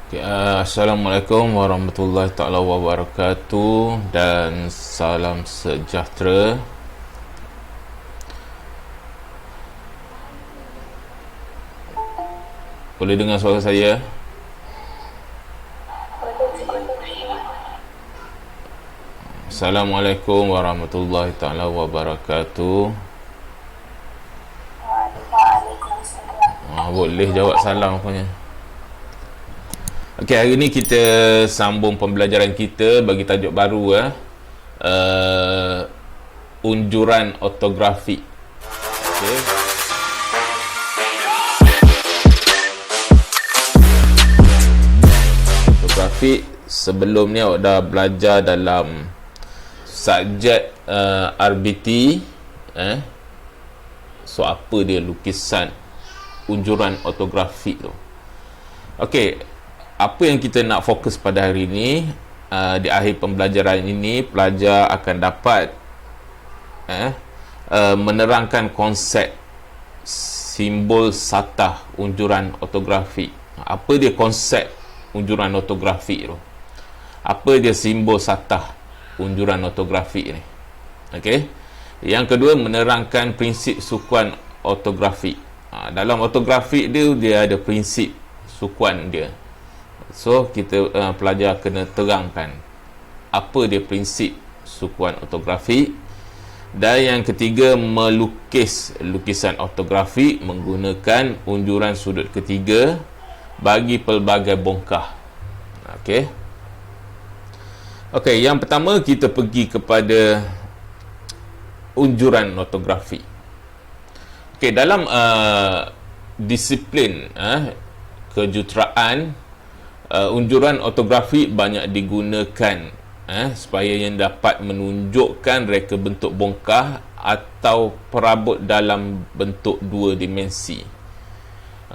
Okay, Assalamualaikum warahmatullahi taala wabarakatuh dan salam sejahtera. Boleh dengar suara saya? Assalamualaikum warahmatullahi taala wabarakatuh. Boleh jawab salam punya. Okey, hari ni kita sambung pembelajaran kita bagi tajuk baru unjuran ortografi. Okey. Ortografi sebelum ni awak dah belajar dalam subjek RBT so apa dia lukisan unjuran ortografi tu. Okey, apa yang kita nak fokus pada hari ini, di akhir pembelajaran ini pelajar akan dapat menerangkan konsep simbol satah unjuran ortografi. Apa dia konsep unjuran ortografi tu? Apa dia simbol satah unjuran ortografi ni? Okey. Yang kedua, menerangkan prinsip sukuan ortografi. Dalam ortografi dia ada prinsip sukuan dia. So kita pelajar kena terangkan apa dia prinsip sukuan ortografi. Dan yang ketiga, melukis lukisan ortografi menggunakan unjuran sudut ketiga bagi pelbagai bongkah. Okey, yang pertama kita pergi kepada unjuran ortografi. Okey, dalam disiplin kejuruteraan, unjuran ortografi banyak digunakan supaya yang dapat menunjukkan reka bentuk bongkah atau perabot dalam bentuk dua dimensi.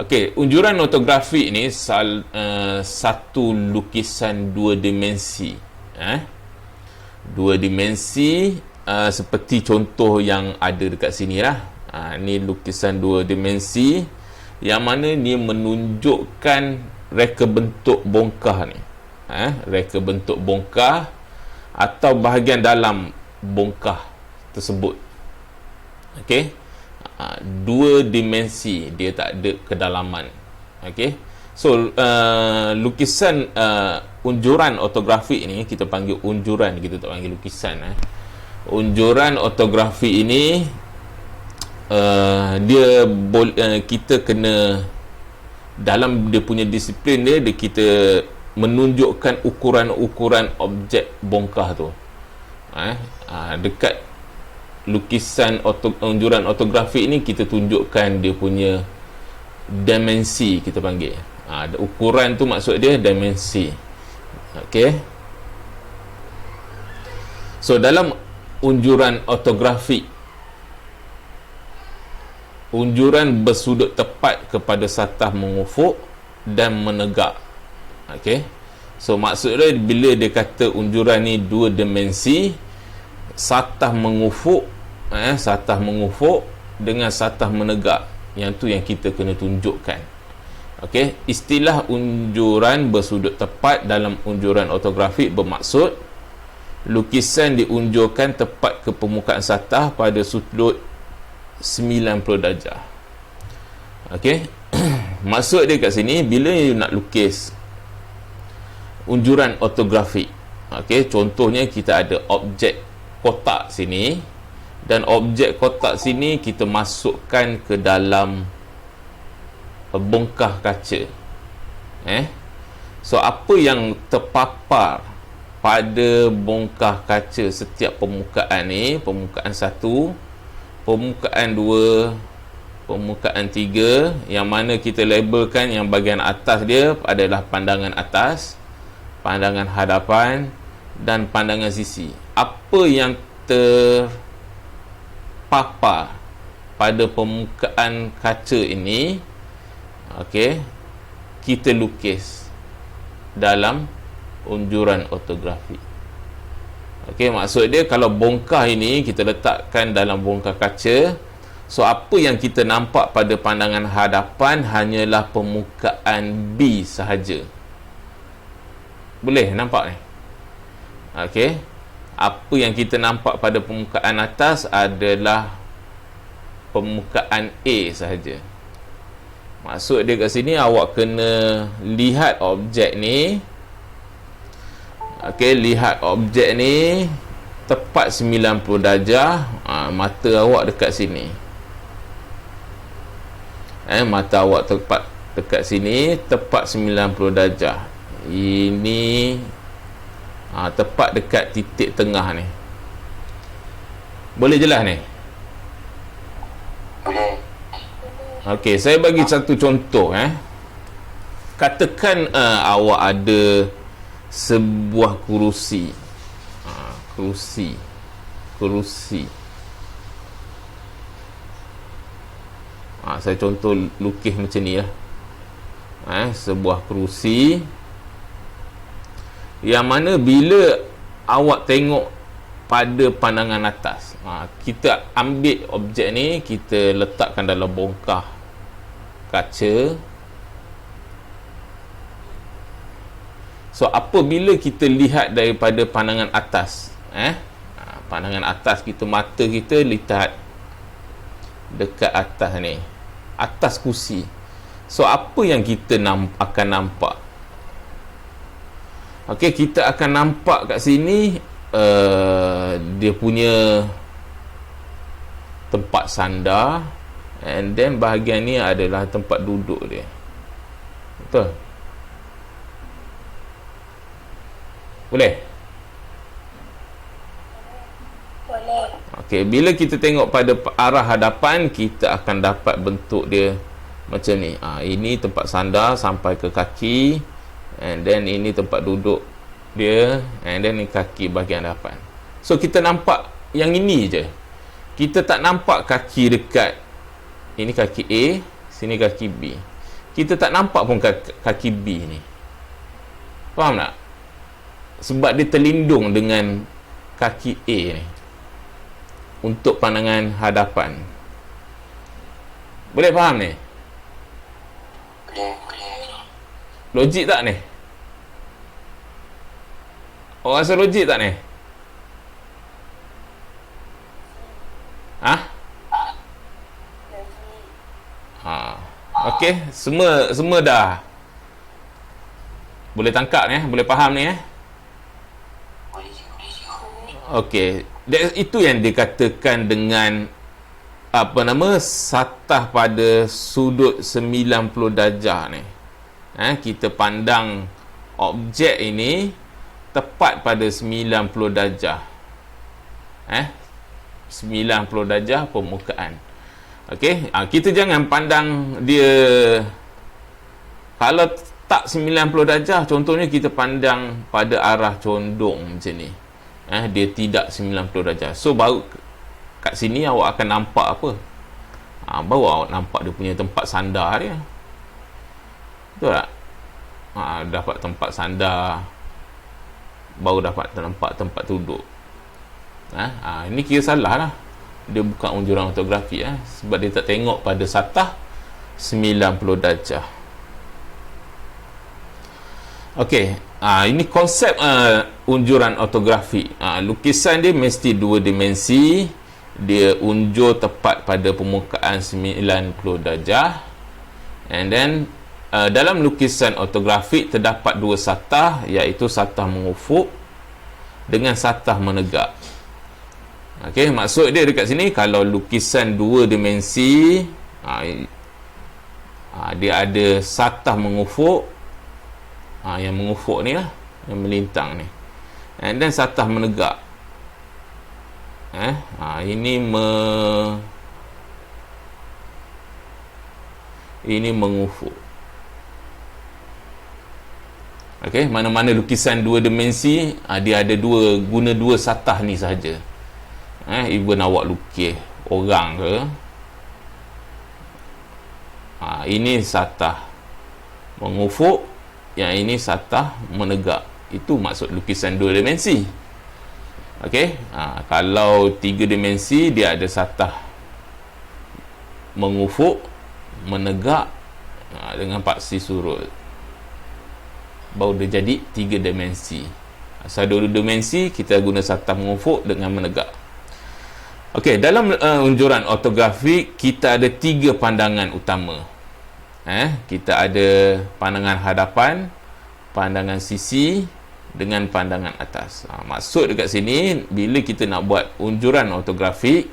Okey, unjuran ortografi ni satu lukisan dua dimensi. Dua dimensi seperti contoh yang ada dekat sini lah. Ni lukisan dua dimensi yang mana dia menunjukkan reka bentuk bongkah ni, reka bentuk bongkah atau bahagian dalam bongkah tersebut. Okey, dua dimensi, dia tak ada kedalaman. Okey, so lukisan unjuran ortografi ini kita panggil unjuran, kita tak panggil lukisan. Unjuran ortografi ini kita kena, dalam dia punya disiplin dia kita menunjukkan ukuran-ukuran objek bongkah tu. Dekat lukisan unjuran ortografi ni kita tunjukkan dia punya dimensi, kita panggil. Ukuran tu maksud dia dimensi. Okey. So dalam unjuran ortografi, unjuran bersudut tepat kepada satah mengufuk dan menegak. Okey. So maksudnya bila dia kata unjuran ni dua dimensi, satah mengufuk dengan satah menegak, yang tu yang kita kena tunjukkan. Okey, istilah unjuran bersudut tepat dalam unjuran ortografi bermaksud lukisan diunjurkan tepat ke permukaan satah pada sudut 90 darjah. Okey. Maksud dia kat sini, bila you nak lukis unjuran ortografi, okey, contohnya kita ada objek kotak sini, dan objek kotak sini kita masukkan ke dalam bongkah kaca. So apa yang terpapar pada bongkah kaca setiap permukaan ni, permukaan 1, permukaan 2, permukaan 3, yang mana kita labelkan yang bahagian atas dia adalah pandangan atas, pandangan hadapan dan pandangan sisi. Apa yang terpapar pada permukaan kaca ini, okey, kita lukis dalam unjuran ortografi. Okey, maksud dia kalau bongkah ini kita letakkan dalam bongkah kaca, so apa yang kita nampak pada pandangan hadapan hanyalah permukaan B sahaja. Boleh nampak ni? Okey. Apa yang kita nampak pada permukaan atas adalah permukaan A sahaja. Maksud dia kat sini, awak kena lihat objek ni. Okey, lihat objek ni tepat 90 darjah. Mata awak dekat sini. Mata awak tepat dekat sini, tepat 90 darjah. Ini tepat dekat titik tengah ni. Boleh jelas ni? Boleh. Okey, saya bagi satu contoh. Katakan awak ada sebuah kerusi. Kerusi. Saya contoh lukis macam ni lah. Sebuah kerusi yang mana bila awak tengok pada pandangan atas, kita ambil objek ni, kita letakkan dalam bongkah kaca. So apabila kita lihat daripada pandangan atas, pandangan atas kita, mata kita lihat dekat atas ni, atas kursi. So apa yang kita akan nampak? Okey, kita akan nampak kat sini dia punya tempat sandar, and then bahagian ni adalah tempat duduk dia. Betul? Boleh? Boleh. Okey, bila kita tengok pada arah hadapan, kita akan dapat bentuk dia macam ni. Ini tempat sandar sampai ke kaki, and then ini tempat duduk dia, and then ni kaki bahagian hadapan. So kita nampak yang ini je. Kita tak nampak kaki dekat, ini kaki A, sini kaki B. Kita tak nampak pun kaki B ni. Faham tak? Sebab dia terlindung dengan kaki A ni untuk pandangan hadapan. Boleh faham ni? Boleh. Logik tak ni? Awak rasa logik tak ni? Okey, semua dah boleh tangkap ni, boleh faham ni. Boleh. Okey, itu yang dikatakan dengan satah pada sudut 90 darjah ni. Kita pandang objek ini tepat pada 90 darjah. 90 darjah permukaan. Okey, kita jangan pandang dia, kalau tak 90 darjah, contohnya kita pandang pada arah condong macam ni. Dia tidak 90 darjah. So baru kat sini awak akan nampak apa? Baru awak nampak dia punya tempat sandar dia. Betul tak? Dapat tempat sandar, baru dapat nampak tempat duduk. Ini kira salah lah. Dia bukan unjuran ortografi sebab dia tak tengok pada satah 90 darjah. Okey, ini konsep unjuran ortografi. Lukisan dia mesti dua dimensi, dia unjur tepat pada permukaan 90 darjah, and then dalam lukisan ortografik terdapat dua satah, iaitu satah mengufuk dengan satah menegak. Okey, maksud dia dekat sini, kalau lukisan dua dimensi, dia ada satah mengufuk, yang mengufuk ni lah, yang melintang ni, and then satah menegak. Ini mengufuk. Okey, mana-mana lukisan dua dimensi, dia ada guna dua satah ni sahaja. Even awak lukis orang ke, ini satah mengufuk, yang ini satah menegak. Itu maksud lukisan dua dimensi. Okey, kalau tiga dimensi, dia ada satah mengufuk, menegak, dengan paksi surut. baru dia jadi 3 dimensi. Asal 2 dimensi, kita guna satah mengufuk dengan menegak. Okey, dalam unjuran ortografik kita ada 3 pandangan utama. Kita ada pandangan hadapan, pandangan sisi dengan pandangan atas. Maksud dekat sini, bila kita nak buat unjuran ortografik,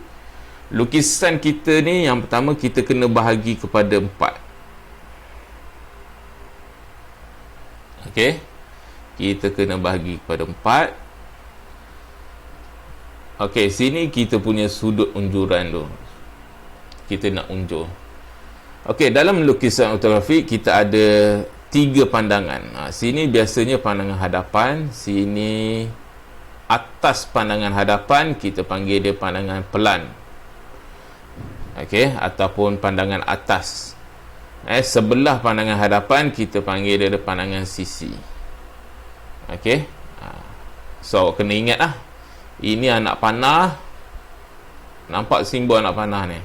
lukisan kita ni yang pertama kita kena bahagi kepada 4. Okey, kita kena bahagi kepada 4. Okey, sini kita punya sudut unjuran tu. Kita nak unjur. Okey, dalam lukisan ortografik kita ada 3 pandangan. Sini biasanya pandangan hadapan, sini atas pandangan hadapan kita panggil dia pandangan pelan. Okey, ataupun pandangan atas. Sebelah pandangan hadapan kita panggil dia pandangan sisi. Okey. So kena ingat lah. Ini anak panah. Nampak simbol anak panah ni?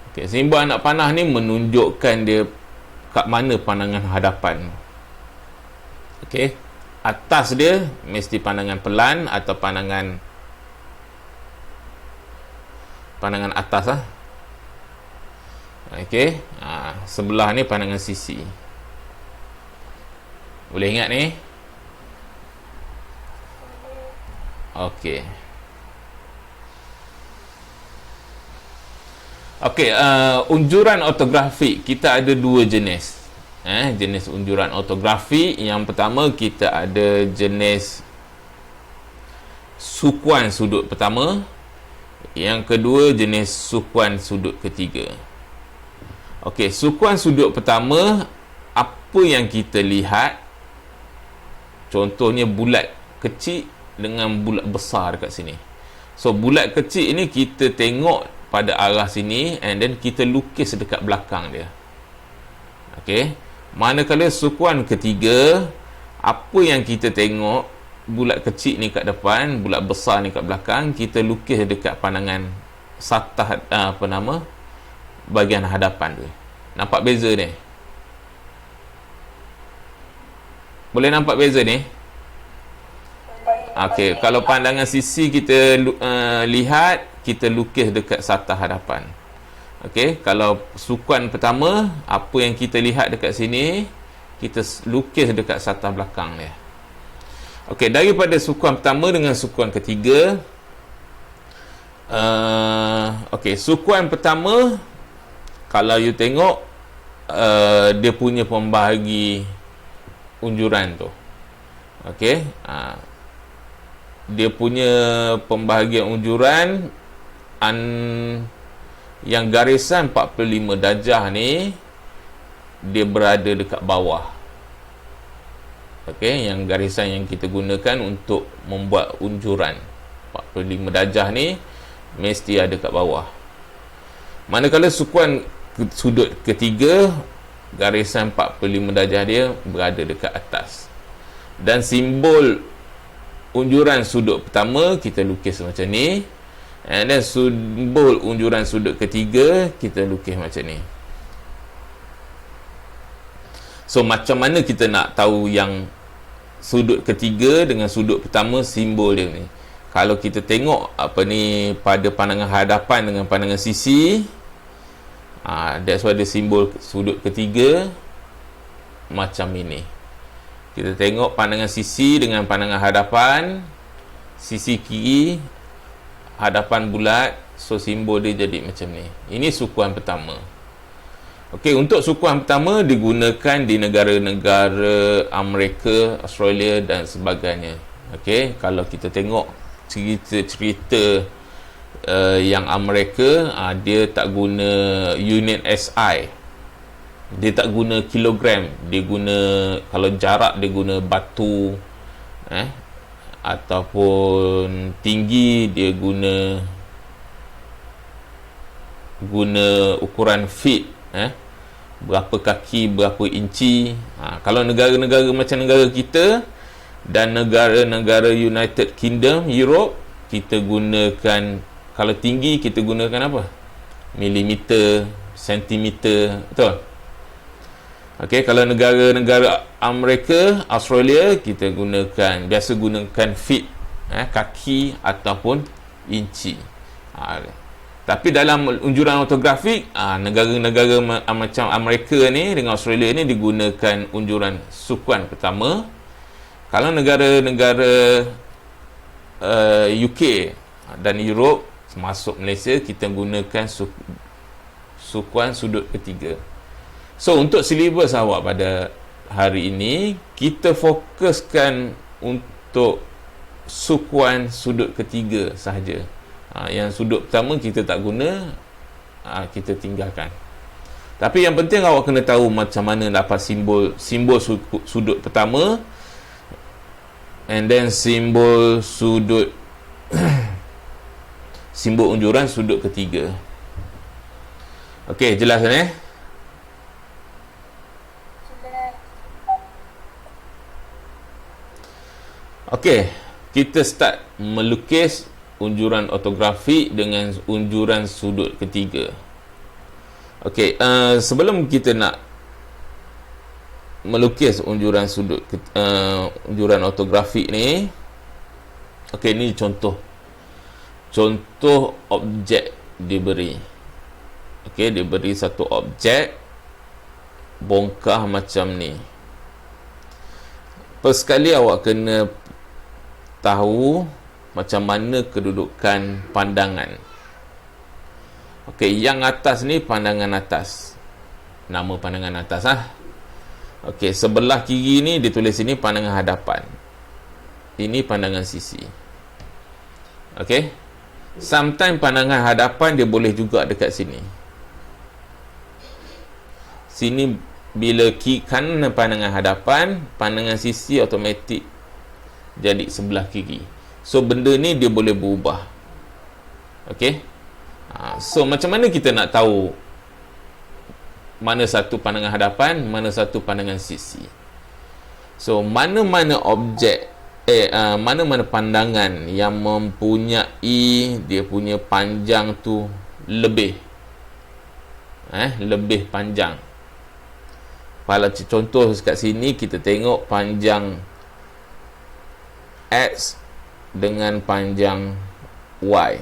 Okey, simbol anak panah ni menunjukkan dia kat mana pandangan hadapan. Okey. Atas dia mesti pandangan pelan atau pandangan atas lah. Okey. Sebelah ni pandangan sisi. Boleh ingat ni? Okey. Okey, unjuran ortografik kita ada 2 jenis. Jenis unjuran ortografik, yang pertama kita ada jenis sukuan sudut pertama, yang kedua jenis sukuan sudut ketiga. Okey, sukuan sudut pertama, apa yang kita lihat, contohnya bulat kecil dengan bulat besar dekat sini. So bulat kecil ini kita tengok pada arah sini, and then kita lukis dekat belakang dia. Okey, manakala sukuan ketiga, apa yang kita tengok, bulat kecil ni kat depan, bulat besar ni kat belakang, kita lukis dekat pandangan satah, bahagian hadapan tu. Nampak beza ni? Boleh nampak beza ni? Okey, kalau pandangan sisi kita lihat, kita lukis dekat satah hadapan. Okey, kalau sukuan pertama, apa yang kita lihat dekat sini, kita lukis dekat satah belakang dia. Okey, daripada sukuan pertama dengan sukuan ketiga, okey, sukuan pertama, kalau you tengok, dia punya pembahagi unjuran tu. Okey, dia punya pembahagian unjuran yang garisan 45 darjah ni, dia berada dekat bawah. Okey, yang garisan yang kita gunakan untuk membuat unjuran 45 darjah ni mesti ada kat bawah. Manakala sukuan sudut ketiga, garisan 45 darjah dia berada dekat atas. Dan simbol unjuran sudut pertama kita lukis macam ni, and then simbol unjuran sudut ketiga kita lukis macam ni. So macam mana kita nak tahu yang sudut ketiga dengan sudut pertama simbol dia ni? Kalau kita tengok pada pandangan hadapan dengan pandangan sisi, that's why the simbol sudut ketiga macam ini. Kita tengok pandangan sisi dengan pandangan hadapan, sisi kiri, hadapan bulat, so simbol dia jadi macam ni. Ini sukuan pertama. Okey, untuk sukuan pertama digunakan di negara-negara Amerika, Australia dan sebagainya. Okey, kalau kita tengok cerita-cerita yang Amerika, dia tak guna unit SI. Dia tak guna kilogram, dia guna, kalau jarak dia guna batu, ataupun tinggi dia guna ukuran feet, berapa kaki, berapa inci. Kalau negara-negara macam negara kita dan negara-negara United Kingdom, Europe, kita gunakan, kalau tinggi kita gunakan apa? Milimeter, sentimeter, betul? Okey, kalau negara-negara Amerika, Australia, kita biasa gunakan feet, kaki ataupun inci. Tapi dalam unjuran ortografik, negara-negara macam Amerika ni dengan Australia ni digunakan unjuran sukuan pertama. Kalau negara-negara UK dan Europe, masuk Malaysia, kita gunakan sukuan sudut ketiga. So, untuk silibus awak pada hari ini, kita fokuskan untuk sukuan sudut ketiga sahaja. Yang sudut pertama kita tak guna, kita tinggalkan. Tapi yang penting awak kena tahu macam mana dapat simbol sudut pertama, and then simbol sudut simbol unjuran sudut ketiga. Okey, jelas kan? Okey, kita start melukis unjuran ortografik dengan unjuran sudut ketiga. Okey, sebelum kita nak melukis unjuran unjuran ortografik ni, okey, ni contoh objek diberi. Okey, diberi satu objek bongkah macam ni. First sekali awak kena tahu macam mana kedudukan pandangan. Okey, yang atas ni pandangan atas. Nama pandangan atas Okey, sebelah kiri ni ditulis sini pandangan hadapan. Ini pandangan sisi. Okey. Sometimes pandangan hadapan dia boleh juga dekat sini. Sini bila kanan pandangan hadapan, pandangan sisi automatik jadi sebelah kiri. So benda ni dia boleh berubah. Okey. So macam mana kita nak tahu mana satu pandangan hadapan, mana satu pandangan sisi? So mana-mana objek mana-mana pandangan yang mempunyai dia punya panjang tu lebih panjang. Kalau contoh kat sini kita tengok panjang X dengan panjang Y.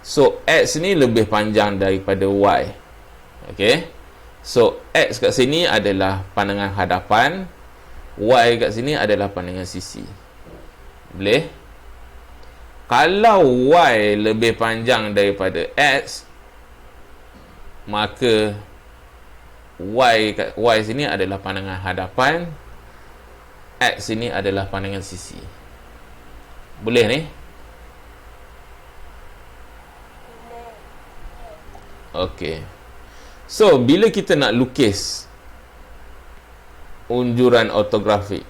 So X ni lebih panjang daripada Y. Okey. So X kat sini adalah pandangan hadapan, Y kat sini adalah pandangan sisi. Boleh? Kalau Y lebih panjang daripada X, maka Y sini adalah pandangan hadapan, X sini adalah pandangan sisi. Boleh ni? Okey. So, bila kita nak lukis unjuran ortografik,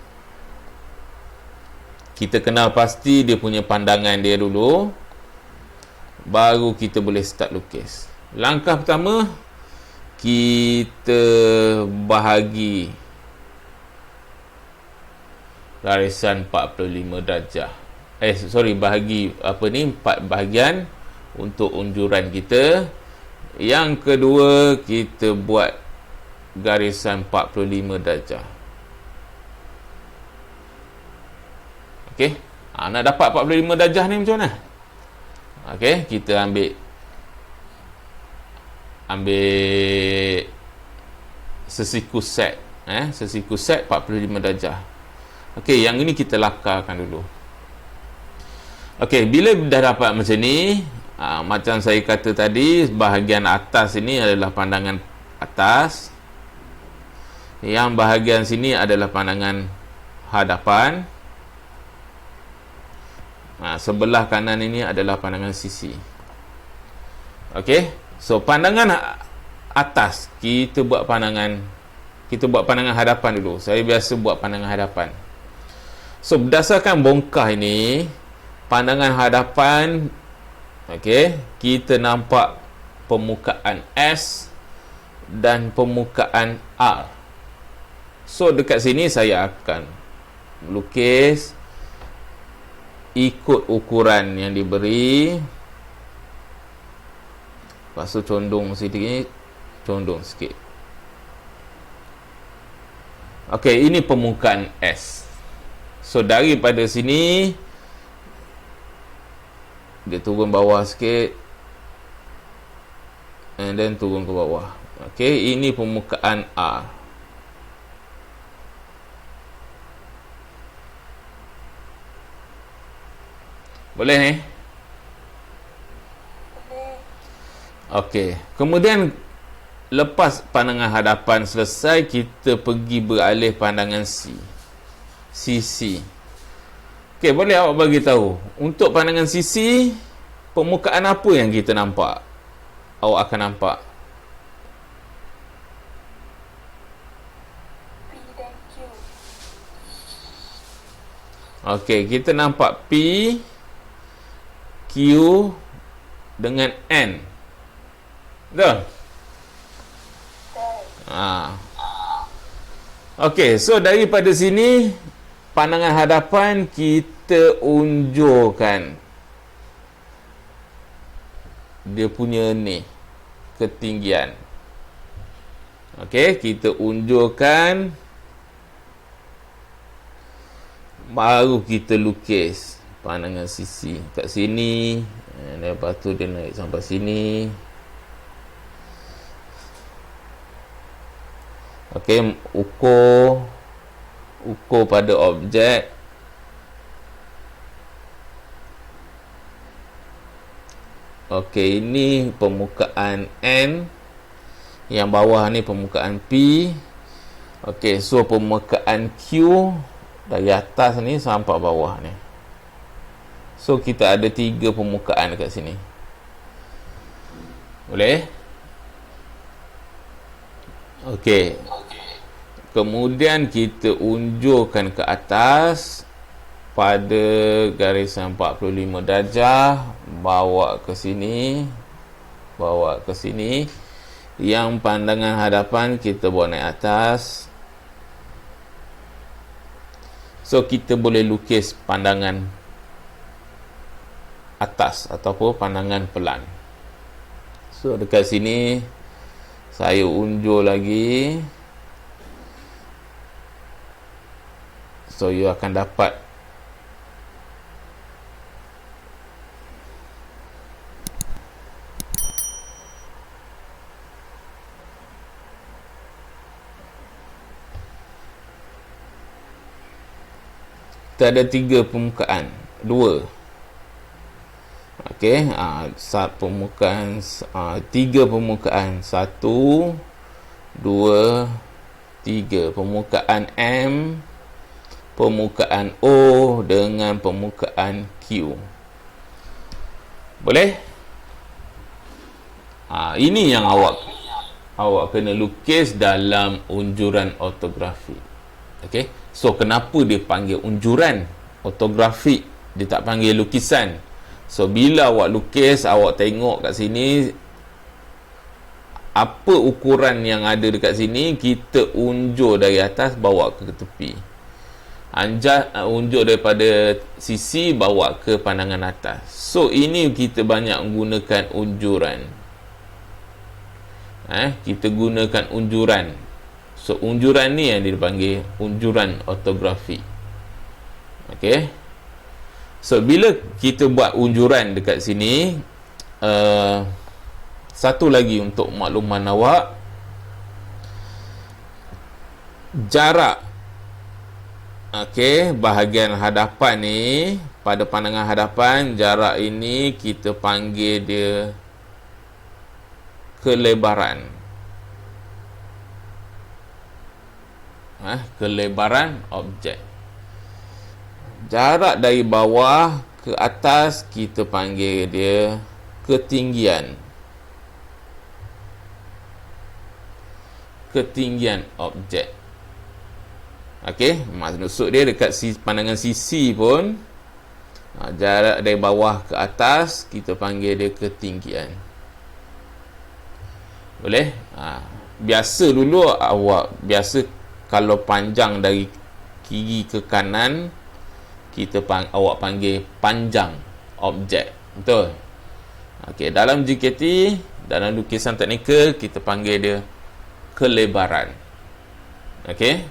kita kenal pasti dia punya pandangan dia dulu, baru kita boleh start lukis. Langkah pertama, kita bahagi garisan 45 darjah. Bahagi 4 bahagian untuk unjuran kita. Yang kedua, kita buat garisan 45 darjah. Okey. Nak dapat 45 darjah ni macam mana? Okey, kita ambil sesiku set. Sesiku set 45 darjah. Okey, yang ini kita lakarkan dulu. Okey, bila dah dapat macam ni, macam saya kata tadi, bahagian atas ini adalah pandangan atas, yang bahagian sini adalah pandangan hadapan, sebelah kanan ini adalah pandangan sisi. Okey, so pandangan atas kita buat pandangan hadapan dulu. Saya biasa buat pandangan hadapan. So berdasarkan bongkah ini, pandangan hadapan, okey, kita nampak permukaan S dan permukaan R. So dekat sini saya akan melukis ikut ukuran yang diberi. Lepas tu condong sikit. Okey, ini permukaan S. So daripada sini dia turun bawah sikit, and then turun ke bawah. Okey, ini permukaan R. Boleh ni? Okey, kemudian lepas pandangan hadapan selesai, kita pergi beralih pandangan C. Sisi. Okey, boleh awak bagi tahu untuk pandangan sisi, permukaan apa yang kita nampak? Awak akan nampak P dan Q. okey, kita nampak P, Q dengan N. Betul? Okey, so daripada sini pandangan hadapan kita unjurkan dia punya ni ketinggian. Okey, kita unjurkan, baru kita lukis pandangan sisi kat sini, lepas tu dia naik sampai sini. Okey, ukur pada objek. Okey, ini permukaan N, yang bawah ni permukaan P. Okey, so permukaan Q dari atas ni sampai bawah ni. So kita ada 3 permukaan dekat sini. Boleh? Okey. Kemudian kita unjurkan ke atas pada garisan 45 darjah, bawa ke sini, Yang pandangan hadapan kita bawa naik atas. So kita boleh lukis pandangan atas ataupun pandangan pelan. So dekat sini saya unjur lagi. So you akan dapat kita ada 3 permukaan, 2. Okey, 3 permukaan, 1, 2, 3. Permukaan M, permukaan O dengan permukaan Q. Boleh? Ini yang awak kena lukis dalam unjuran ortografi. Okey. So kenapa dia panggil unjuran ortografi, dia tak panggil lukisan? So bila awak lukis, awak tengok kat sini apa ukuran yang ada dekat sini, kita unjur dari atas bawa ke tepi. Unjur daripada sisi bawa ke pandangan atas. So ini kita banyak menggunakan unjuran. Kita gunakan unjuran. So unjuran ni yang dipanggil unjuran ortografi. Okey. So bila kita buat unjuran dekat sini, satu lagi untuk makluman awak, jarak, okey, bahagian hadapan ni, pada pandangan hadapan, jarak ini kita panggil dia kelebaran. Kelebaran objek. Jarak dari bawah ke atas kita panggil dia ketinggian. Ketinggian objek. Okey, maksud dia dekat pandangan sisi pun, jarak dari bawah ke atas kita panggil dia ketinggian. Boleh? Biasa dulu biasa kalau panjang dari kiri ke kanan, awak panggil panjang objek. Betul? Okey, dalam JKT, dalam lukisan teknikal, kita panggil dia kelebaran. Okey?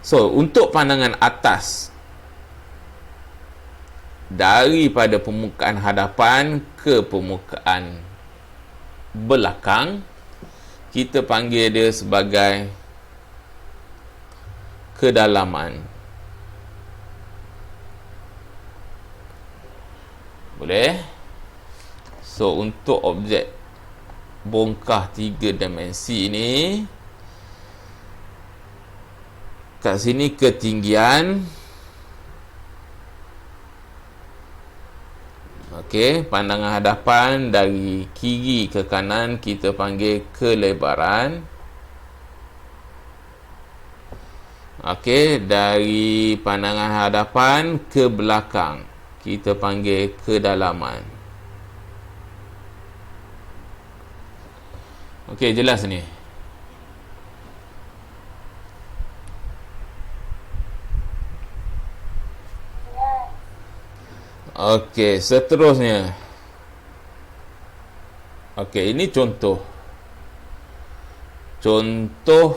So, untuk pandangan atas, daripada permukaan hadapan ke permukaan belakang, kita panggil dia sebagai kedalaman. Boleh? So, untuk objek bongkah 3 dimensi ni, kat sini ketinggian, okey, pandangan hadapan dari kiri ke kanan kita panggil kelebaran. Okey, dari pandangan hadapan ke belakang kita panggil kedalaman. Okey, jelas ni. Okey, seterusnya. Okey, ini contoh. Kita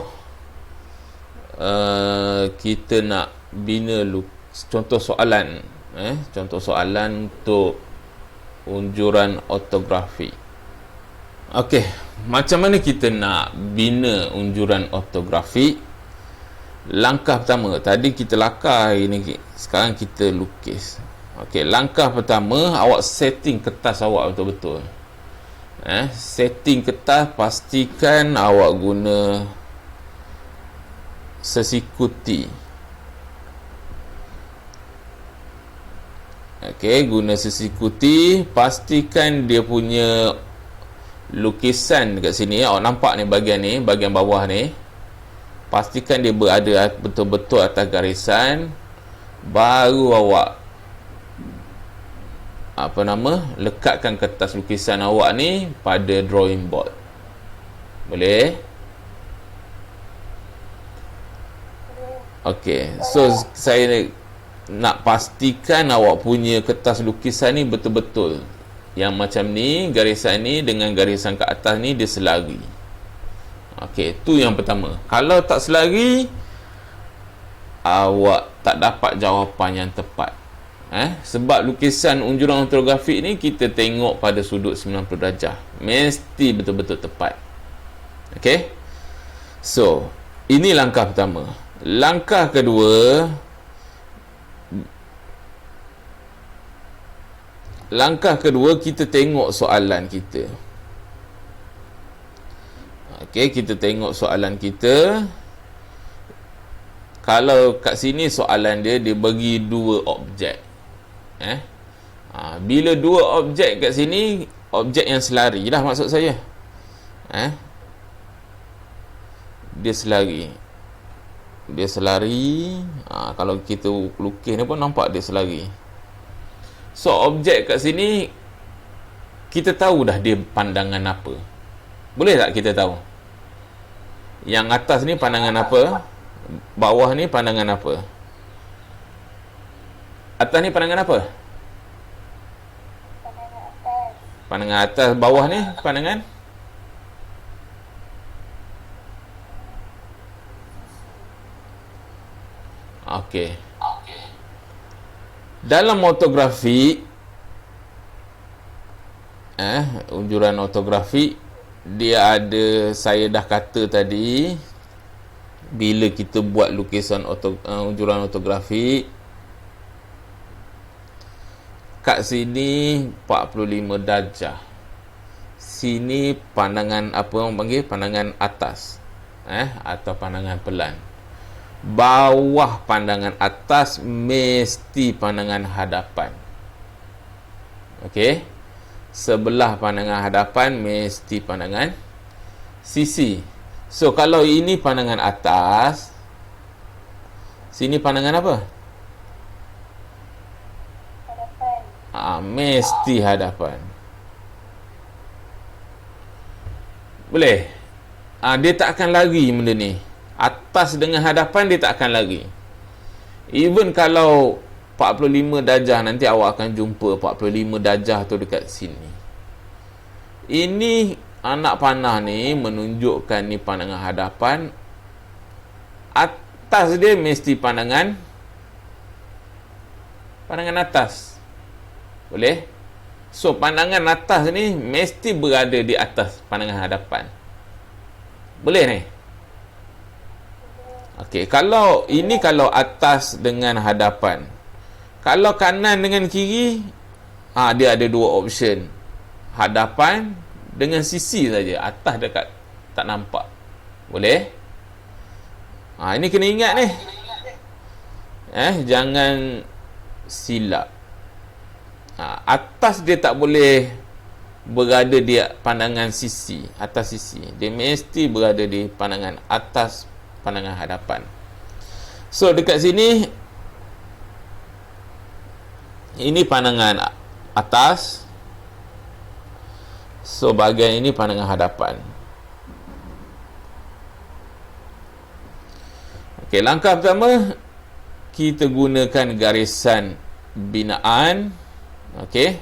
nak bina contoh soalan. Contoh soalan untuk unjuran ortografi. Okey, macam mana kita nak bina unjuran ortografi? Langkah pertama, tadi kita lakar ini, sekarang kita lukis. Okey, langkah pertama, awak setting kertas awak betul-betul. Setting kertas, pastikan awak guna sesikuti. Okey, guna sesikuti, pastikan dia punya lukisan dekat sini, awak nampak ni bagian bawah ni, pastikan dia berada betul-betul atas garisan, baru awak lekatkan kertas lukisan awak ni pada drawing board. Boleh? Okey, so saya nak pastikan awak punya kertas lukisan ni betul-betul yang macam ni, garisan ni dengan garisan ke atas ni dia selari. Okey, tu yang pertama. Kalau tak selari, awak tak dapat jawapan yang tepat. Sebab lukisan unjuran ortografik ni kita tengok pada sudut 90 darjah. Mesti betul-betul tepat. Okey? So, ini langkah pertama. Langkah kedua, kita tengok soalan kita. Okey, kita tengok soalan kita. Kalau kat sini soalan dia bagi 2 objek. Bila 2 objek kat sini, objek yang selari lah maksud saya. Dia selari. Kalau kita lukis ni pun nampak dia selari. So, objek kat sini kita tahu dah dia pandangan apa. Boleh tak kita tahu? Yang atas ni pandangan apa? Bawah ni pandangan apa? Atas ni pandangan apa? Pandangan atas. Bawah ni pandangan? Okey. Dalam ortografi, unjuran ortografi, dia ada, saya dah kata tadi, bila kita buat lukisan unjuran ortografi, kat sini 45 darjah. Sini pandangan apa orang panggil? Pandangan atas. Atau pandangan pelan. Bawah pandangan atas mesti pandangan hadapan. Okey. Sebelah pandangan hadapan mesti pandangan sisi. So, kalau ini pandangan atas, sini pandangan apa? Mesti hadapan. Boleh? Dia tak akan lari benda ni. Atas dengan hadapan dia tak akan lari. Even kalau 45 darjah, nanti awak akan jumpa 45 darjah tu dekat sini. Ini anak panah ni menunjukkan ni pandangan hadapan. atas dia mesti pandangan atas. Boleh? So, pandangan atas ni mesti berada di atas pandangan hadapan. Boleh ni? Okey, kalau atas dengan hadapan. Kalau kanan dengan kiri, dia ada dua option. Hadapan dengan sisi saja. Atas dekat tak nampak. Boleh? Ini kena ingat ni. Jangan silap. Atas dia tak boleh berada di pandangan sisi, atas sisi. Dia mesti berada di pandangan atas pandangan hadapan. So, dekat sini ini pandangan atas. So, bahagian ini pandangan hadapan. Okey, langkah pertama kita gunakan garisan binaan. Okey.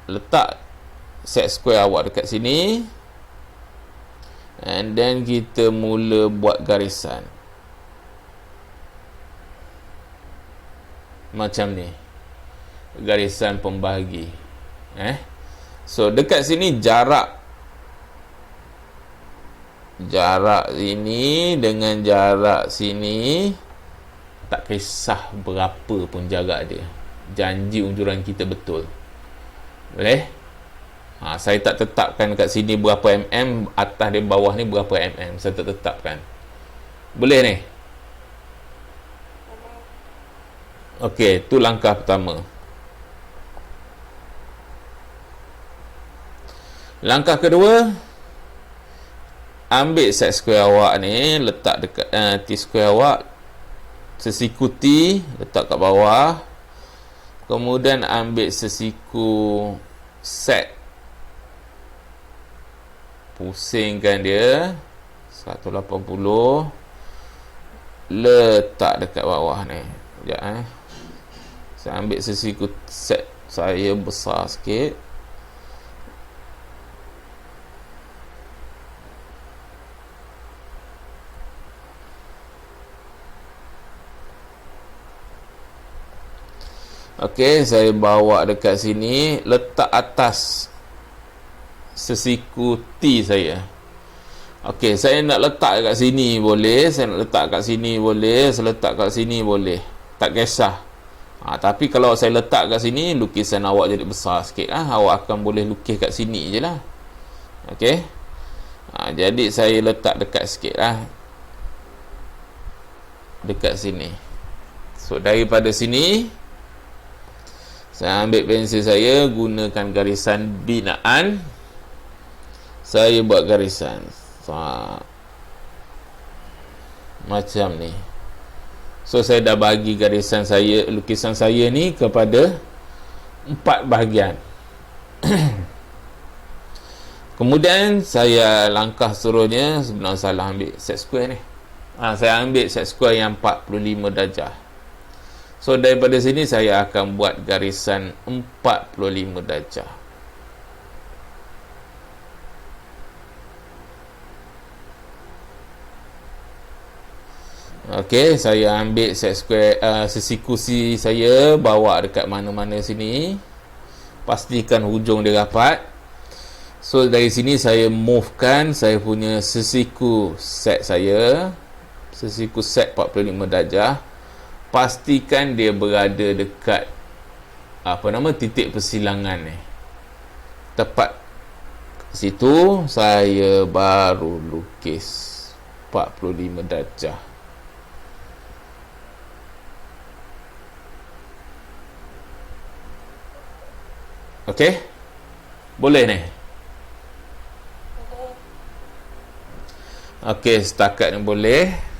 Letak set square awak dekat sini. And then kita mula buat garisan. Macam ni. Garisan pembahagi. So, dekat sini jarak ini dengan jarak sini tak kisah berapa pun jarak dia. Janji unjuran kita betul. Boleh? Saya tak tetapkan kat sini berapa mm, atas dia bawah ni berapa mm. Saya tak tetapkan. Boleh ni? Okey, tu langkah pertama. Langkah kedua, ambil set square awak ni, letak dekat T-square awak, sesiku T, letak kat bawah. Kemudian ambil sesiku set, pusingkan dia 180, letak dekat bawah ni. Sekejap saya ambil sesiku set saya besar sikit. Okey, saya bawa dekat sini, letak atas sesiku T saya. Okey, saya nak letak kat sini boleh, saya nak letak kat sini boleh, saya letak kat sini boleh. Tak kisah. Tapi kalau saya letak kat sini, lukisan awak jadi besar sikit. Awak akan boleh lukis kat sini je lah. Okey. Jadi saya letak dekat sikit lah. Dekat sini. So, daripada sini, saya ambil pensel saya, gunakan garisan binaan. Saya buat garisan. Macam ni. So, saya dah bagi garisan saya, lukisan saya ni kepada 4 bahagian. Kemudian, saya langkah seterusnya, sebenarnya salah ambil set square ni. Saya ambil set square yang 45 darjah. So, daripada sini saya akan buat garisan 45 darjah. Okey, saya ambil set square sesiku C saya, bawa dekat mana-mana sini. Pastikan hujung dia rapat. So, dari sini saya movekan saya punya sesiku set saya. Sesiku set 45 darjah. Pastikan dia berada dekat titik persilangan ni. Tepat situ saya baru lukis 45 darjah. Okey? Boleh ni? Okey, setakat ni boleh.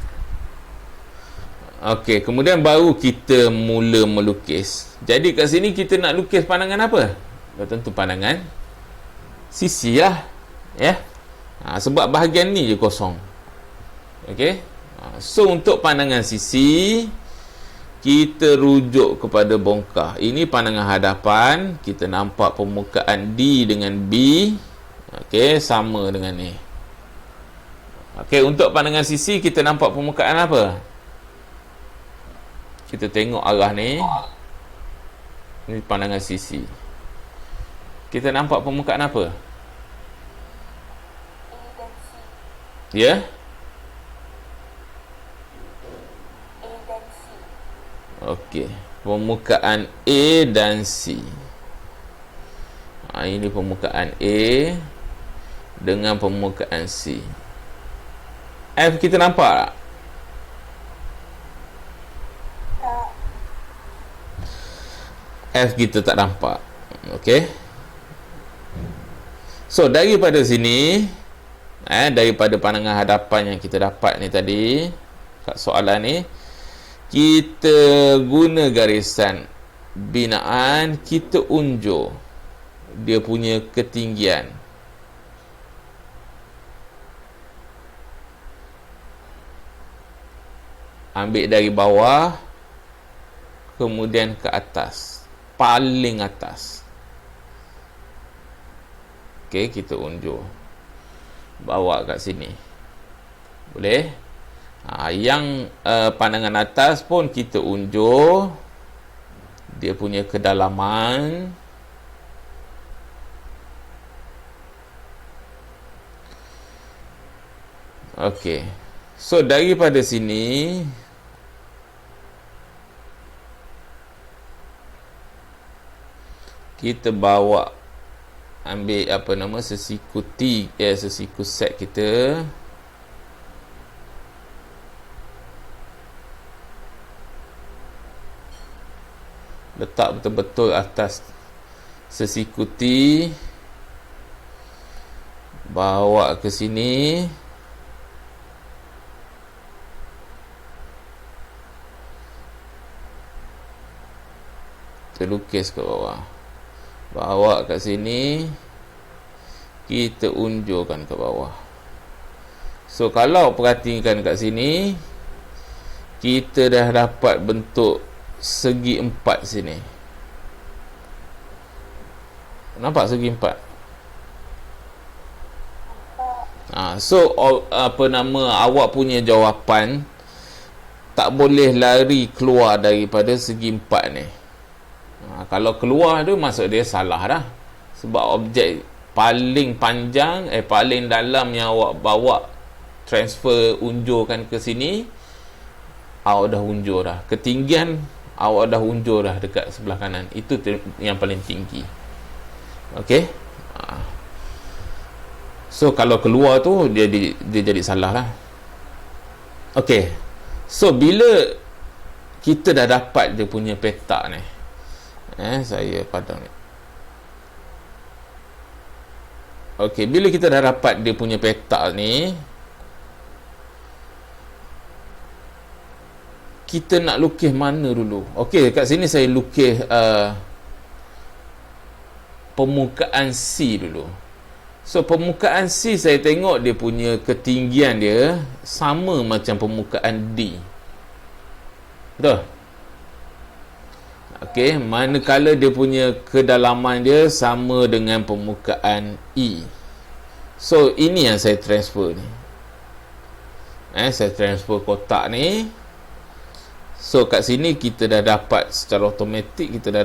Okey, kemudian baru kita mula melukis. Jadi kat sini kita nak lukis pandangan apa? Tentu pandangan sisi lah. Ya. Sebab bahagian ni je kosong. Okey? So, untuk pandangan sisi, kita rujuk kepada bongkah. Ini pandangan hadapan. Kita nampak permukaan D dengan B. Okey, sama dengan ni. Okey, untuk pandangan sisi kita nampak permukaan apa? Kita tengok arah ni. Ini pandangan sisi. Kita nampak permukaan apa? Ya? Okey, permukaan A dan C. Ini permukaan A dengan permukaan C. F kita nampak tak? F kita tak nampak. Okey. So daripada sini, daripada pandangan hadapan yang kita dapat ni tadi, kat soalan ni, kita guna garisan binaan, kita unjuk dia punya ketinggian. Ambil dari bawah kemudian ke atas, paling atas. Okey, kita unjuk, bawa kat sini. Boleh? Yang pandangan atas pun kita unjuk dia punya kedalaman. Okey. So daripada sini kita bawa, ambil apa nama, sesiku T, sesiku set kita. Letak betul-betul atas sesiku T, bawa ke sini. Terlukis ke bawah, bawa kat sini, kita unjurkan ke bawah. So kalau perhatikan kat sini, kita dah dapat bentuk segi empat sini. Nampak segi empat? So apa nama, awak punya jawapan tak boleh lari keluar daripada segi empat ni. Kalau keluar tu maksud dia salah dah. Sebab objek paling panjang, paling dalam yang awak bawa, transfer, unjurkan ke sini, awak dah unjur dah. Ketinggian awak dah unjur dah dekat sebelah kanan. Itu yang paling tinggi. Okey. So kalau keluar tu dia jadi salah lah. Okey. So bila kita dah dapat dia punya petak ni, saya padam ni. Okey, bila kita dah dapat dia punya petak ni, kita nak lukis mana dulu? Okey, kat sini saya lukis permukaan C dulu. So permukaan C saya tengok dia punya ketinggian dia sama macam permukaan D. Betul? Okey, manakala dia punya kedalaman dia sama dengan permukaan E. So ini yang saya transfer ni. Saya transfer kotak ni. So kat sini kita dah dapat secara automatik, kita dah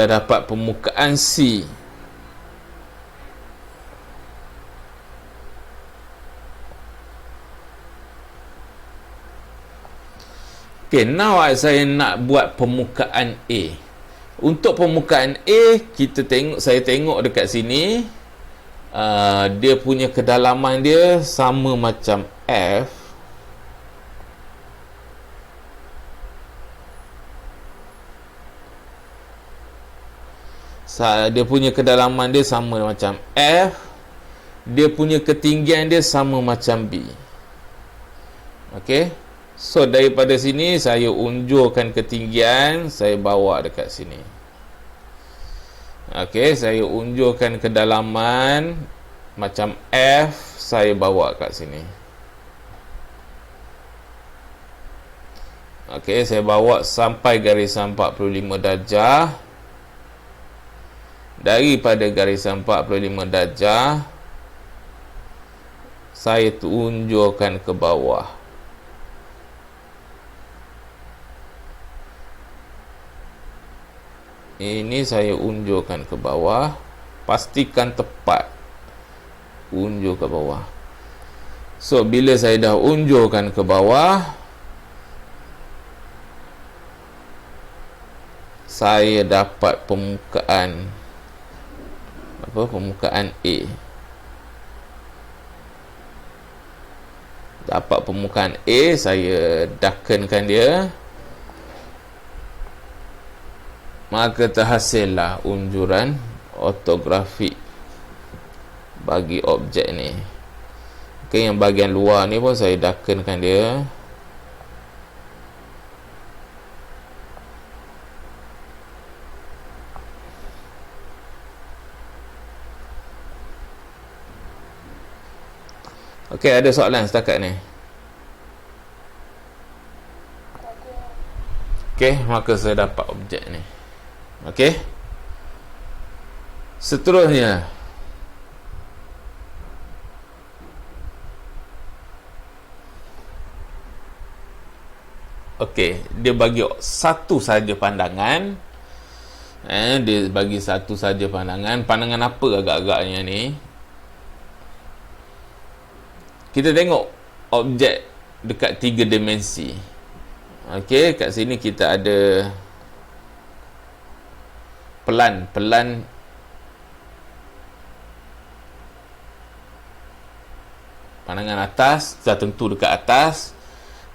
dapat permukaan C. Okay, now saya nak buat permukaan A. Untuk permukaan A, saya tengok dekat sini, dia punya kedalaman dia sama macam F. Dia punya kedalaman dia sama macam F. Dia punya ketinggian dia sama macam B. Okey. So daripada sini saya unjurkan ketinggian, saya bawa dekat sini. Okey, saya unjurkan kedalaman macam F, saya bawa kat sini. Okey, saya bawa sampai garisan 45 darjah. Daripada garisan 45 darjah, saya tunjukkan ke bawah. Ini saya unjurkan ke bawah. Pastikan tepat. Unjur ke bawah. So, bila saya dah unjurkan ke bawah, saya dapat permukaan A. Dapat permukaan A, saya darkenkan dia. Maka terhasillah unjuran ortografik bagi objek ni. Okay, yang bahagian luar ni pun saya darkenkan dia. Okey, ada soalan setakat ni? Okey, maka saya dapat objek ni. Okey. Seterusnya, okey, dia bagi satu saja pandangan. Dia bagi satu saja pandangan. Pandangan apa agak-agaknya ni? Kita tengok objek dekat 3 dimensi. Okey, kat sini kita ada pelan pandangan atas, dah tentu dekat atas.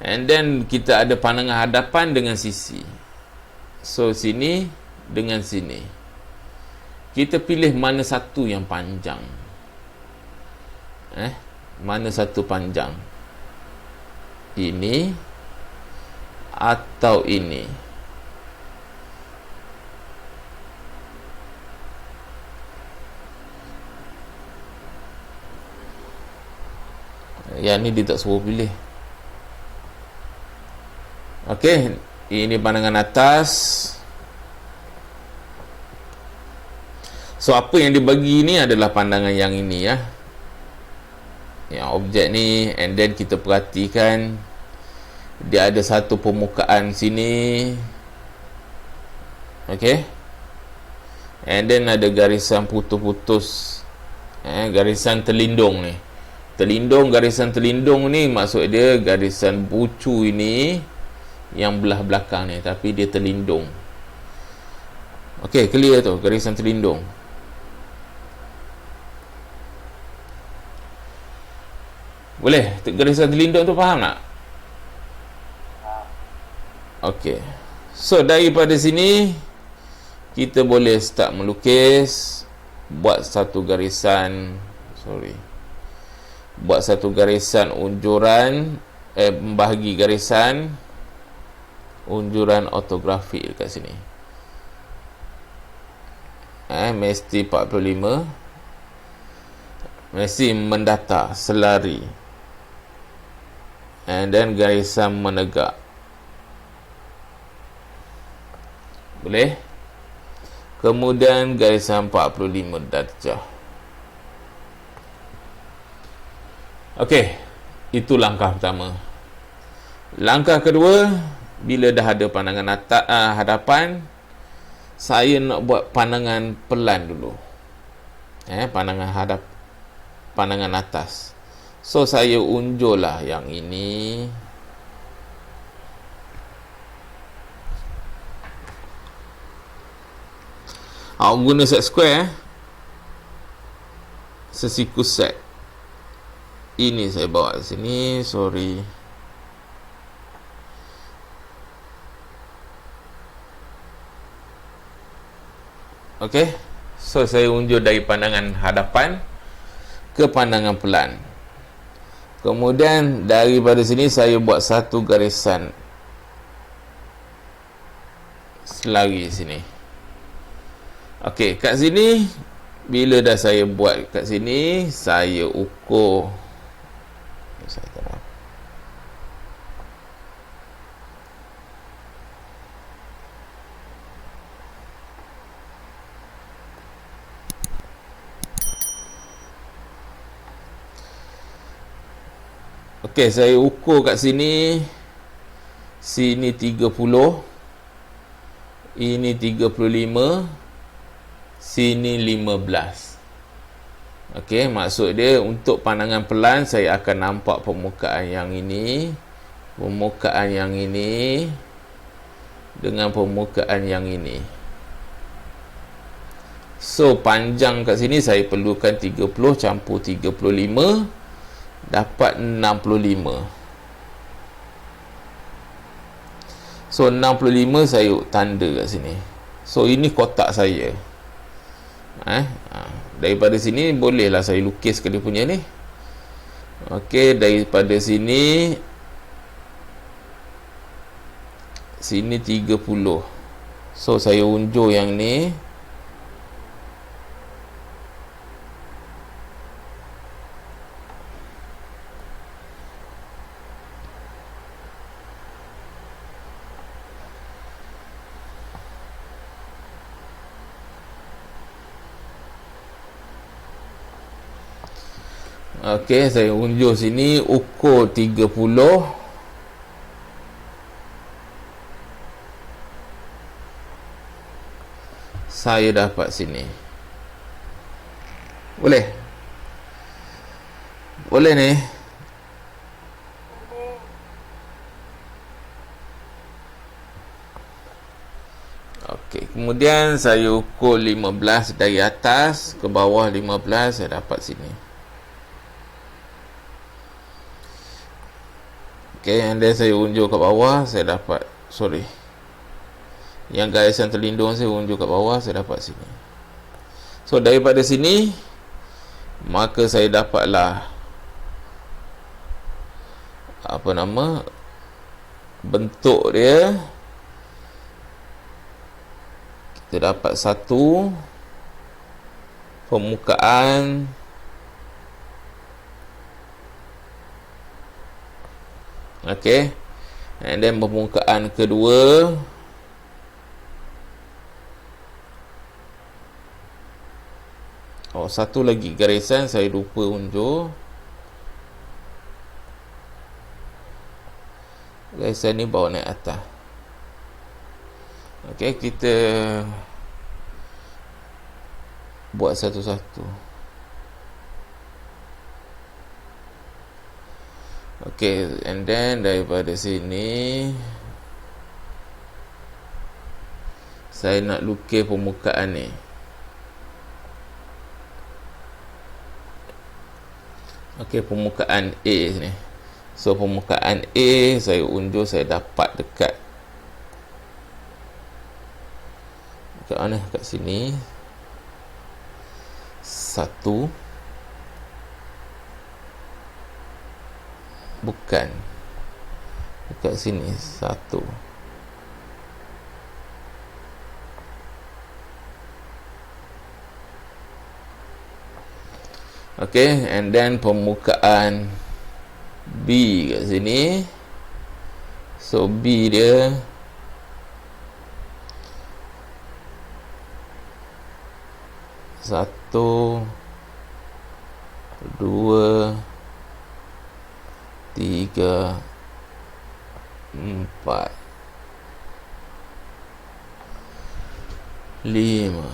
And then kita ada pandangan hadapan dengan sisi. So, sini dengan sini. Kita pilih mana satu yang panjang. Mana satu panjang? Ini atau ini? Yang ni dia tak suruh pilih. Okey, ini pandangan atas. So, apa yang dibagi ni adalah pandangan yang ini ya. Yang objek ni, and then kita perhatikan dia ada satu permukaan sini. Okey. And then ada garisan putus-putus. Garisan terlindung ni. Garisan terlindung ni maksud dia garisan bucu ini yang belah belakang ni, tapi dia terlindung. Okey, clear tu, garisan terlindung. Boleh? Garisan terlindung tu faham tak? Okey. So, daripada sini kita boleh start melukis. Buat satu garisan unjuran, membahagi garisan unjuran ortografik dekat sini. Mesti 45. Mesti mendata, selari. And then garisan menegak. Boleh? Kemudian garisan 45 darjah. Okey, itu langkah pertama. Langkah kedua, bila dah ada pandangan hadapan, saya nak buat pandangan pelan dulu. Pandangan atas. So, saya unjurlah yang ini. Guna set square. Sesiku set. Ini saya bawa sini. Sorry. Okey. So, saya unjur dari pandangan hadapan ke pandangan pelan. Kemudian daripada sini saya buat satu garisan selari sini. Okey, kat sini bila dah saya buat kat sini, saya ukur. Saya tak maaf. Okey, saya ukur kat sini. Sini 30. Ini 35. Sini 15. Okey, maksud dia untuk pandangan pelan saya akan nampak permukaan yang ini, permukaan yang ini dengan permukaan yang ini. So panjang kat sini saya perlukan 30 campur 35 dapat 65. So 65 saya tanda kat sini. So ini kotak saya. Daripada sini bolehlah saya lukis ke dia punya ni. Okey, daripada sini 30. So saya unjuk yang ni. Okey, saya unjuk sini, ukur 30. Saya dapat sini. Boleh? Boleh ni? Okey, kemudian saya ukur 15 dari atas ke bawah 15, saya dapat sini. Okey, and then saya unjuk kat bawah, saya dapat, yang garisan terlindung saya unjuk kat bawah, saya dapat sini. So daripada sini maka saya dapatlah bentuk dia. Kita dapat satu permukaan okey, and then permukaan kedua. Satu lagi garisan saya lupa unjuk. Garisan ni bawa naik atas. Okey, kita buat satu-satu. Okey, and then daripada sini saya nak lukis permukaan ni. Okey, permukaan A ni. So permukaan A saya unjuk, saya dapat dekat mana? Kat sini. Satu. Bukan. Dekat sini. Satu. Okay, and then permukaan B kat sini. So B dia satu, dua, tiga, empat, lima.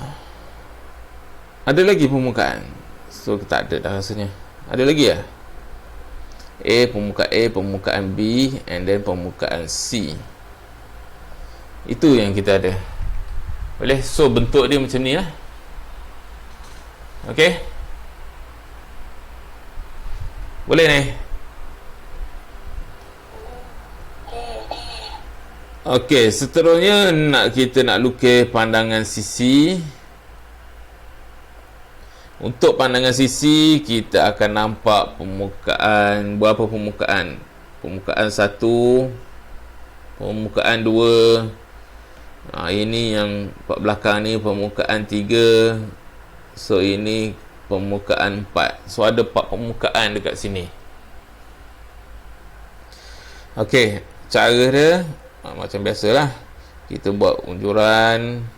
Ada lagi permukaan? So tak ada dah rasanya. Ada lagi ya? Permukaan B, and then permukaan C. Itu yang kita ada. Boleh? So bentuk dia macam ni lah. Okey? Boleh ni? Okey, seterusnya kita nak lukis pandangan sisi. Untuk pandangan sisi, kita akan nampak permukaan, berapa permukaan? Permukaan 1, permukaan 2. Ini yang belakang ni permukaan 3. So ini permukaan 4. So ada 4 permukaan dekat sini. Okey, cara dia macam biasalah. Kita buat unjuran.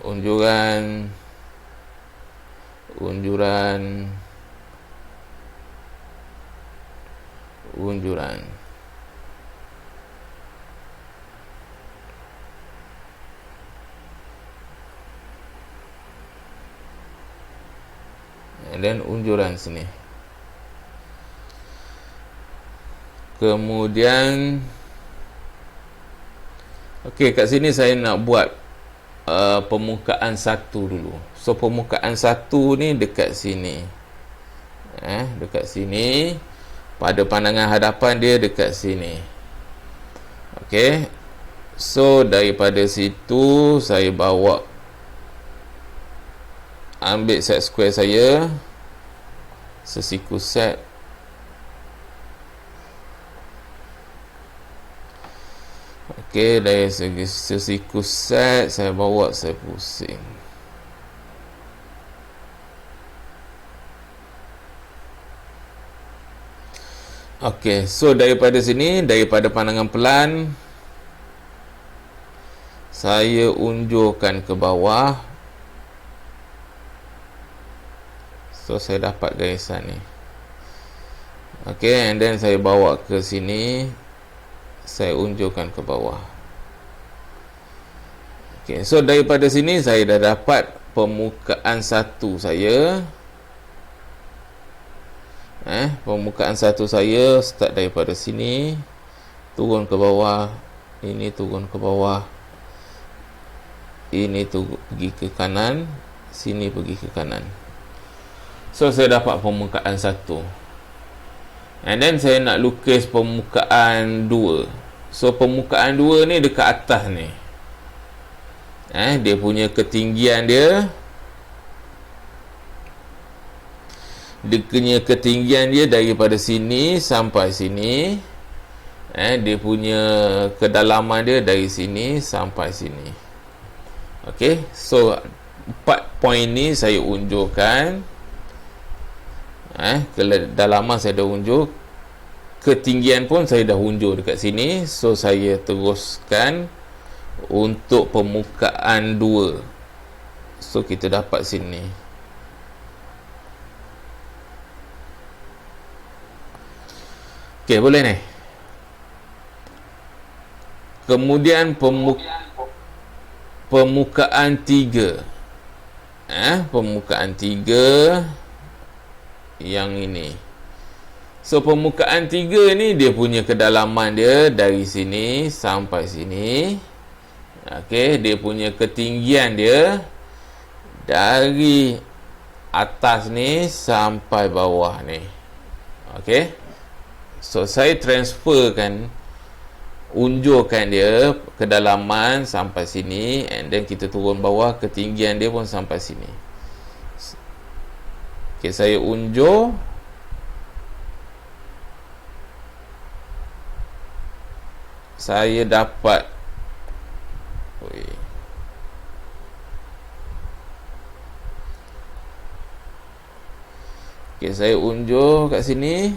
unjuran dan unjuran sini. Kemudian okey, kat sini saya nak buat permukaan satu dulu. So permukaan satu ni dekat sini. Dekat sini. Pada pandangan hadapan dia dekat sini. Okey. So daripada situ saya bawa, ambil set square saya, sesiku set. Okey, dari segi sesiku set saya bawa, saya pusing. Okey, so daripada sini, daripada pandangan pelan, saya unjurkan ke bawah. So saya dapat garisan ni. Okey, and then saya bawa ke sini, saya unjurkan ke bawah. Okey, so daripada sini saya dah dapat permukaan satu saya. Permukaan satu saya start daripada sini, turun ke bawah, ini turun ke bawah, ini pergi ke kanan, sini pergi ke kanan. So saya dapat permukaan satu. And then saya nak lukis permukaan dua. So permukaan dua ni dekat atas ni. Dia punya ketinggian dia, daripada sini sampai sini. Dia punya kedalaman dia dari sini sampai sini. Okey, so 4 point ni saya unjurkan. Kedalaman saya dah unjuk, ketinggian pun saya dah unjuk dekat sini. So saya teruskan untuk permukaan 2. So kita dapat sini. Okey, boleh ni. Kemudian permukaan 3. Permukaan 3 yang ini. So permukaan 3 ni dia punya kedalaman dia dari sini sampai sini. Okey, dia punya ketinggian dia dari atas ni sampai bawah ni. Okey. So saya transferkan, unjurkan dia kedalaman sampai sini, and then kita turun bawah, ketinggian dia pun sampai sini. Okey, saya unjur. Saya dapat saya unjur kat sini,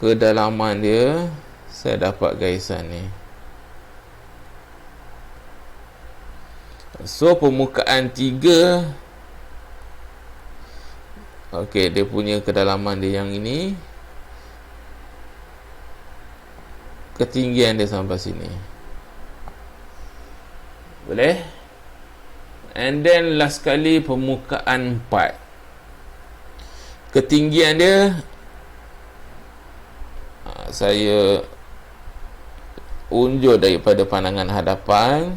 kedalaman dia, saya dapat garisan ni. So permukaan 3, okey, dia punya kedalaman dia yang ini, ketinggian dia sampai sini. Boleh? And then last kali permukaan 4. Ketinggian dia saya unjur daripada pandangan hadapan.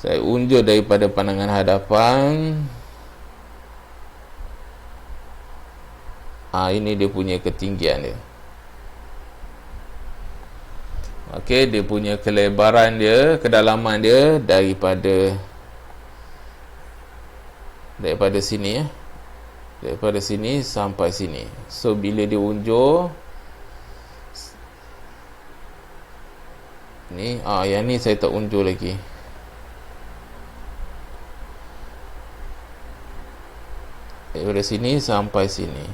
Saya unjur daripada pandangan hadapan. Ini dia punya ketinggian dia. Okey, dia punya kelebaran dia, kedalaman dia daripada sini daripada sini sampai sini. So bila dia unjur ni, yang ni saya tak unjur lagi. daripada sini sampai sini.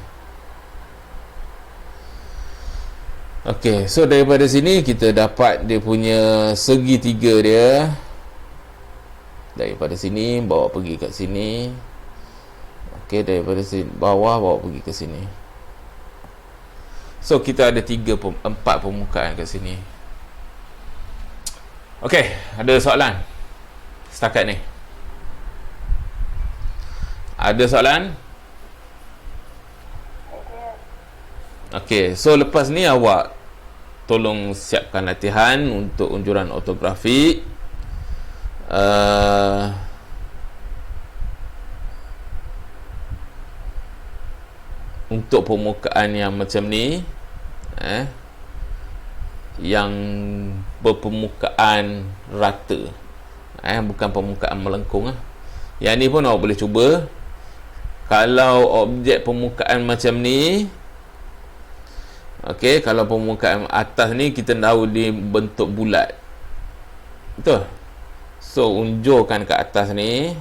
Okey, so daripada sini kita dapat dia punya segitiga dia. Daripada sini bawa pergi kat sini. Okey, daripada sini bawah bawa pergi ke sini. So kita ada 4 permukaan kat sini. Okey, ada soalan setakat ni? Ada soalan? Okey, so lepas ni awak tolong siapkan latihan untuk unjuran ortografi. Untuk permukaan yang macam ni, yang berpermukaan rata, bukan permukaan melengkung. Yang ni pun awak boleh cuba. Kalau objek permukaan macam ni, okey, kalau permukaan atas ni kita tahu dia bentuk bulat, betul? So unjurkan ke atas ni,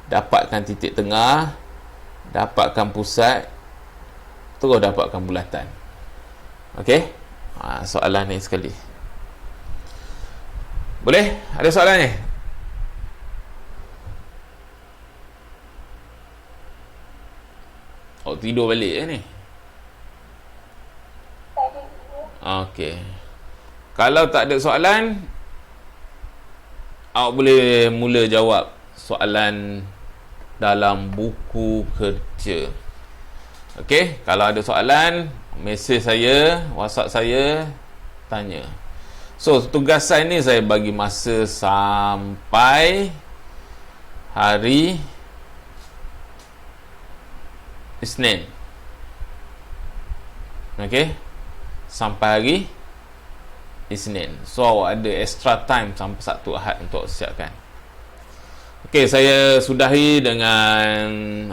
dapatkan titik tengah, dapatkan pusat, terus dapatkan bulatan. Okey, soalan ni sekali. Boleh? Ada soalan ni? Oh, tidur balik ni. Okey. Kalau tak ada soalan, awak boleh mula jawab soalan dalam buku kerja. Okey, kalau ada soalan, mesej saya, WhatsApp saya, tanya. So, tugasan ni saya bagi masa sampai hari Isnin. Okey, sampai hari Isnin. So awak ada extra time sampai Sabtu Ahad untuk siapkan. Okey, saya sudahi dengan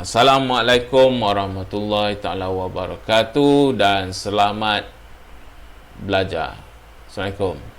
Assalamualaikum warahmatullahi taala wabarakatuh dan selamat belajar. Assalamualaikum.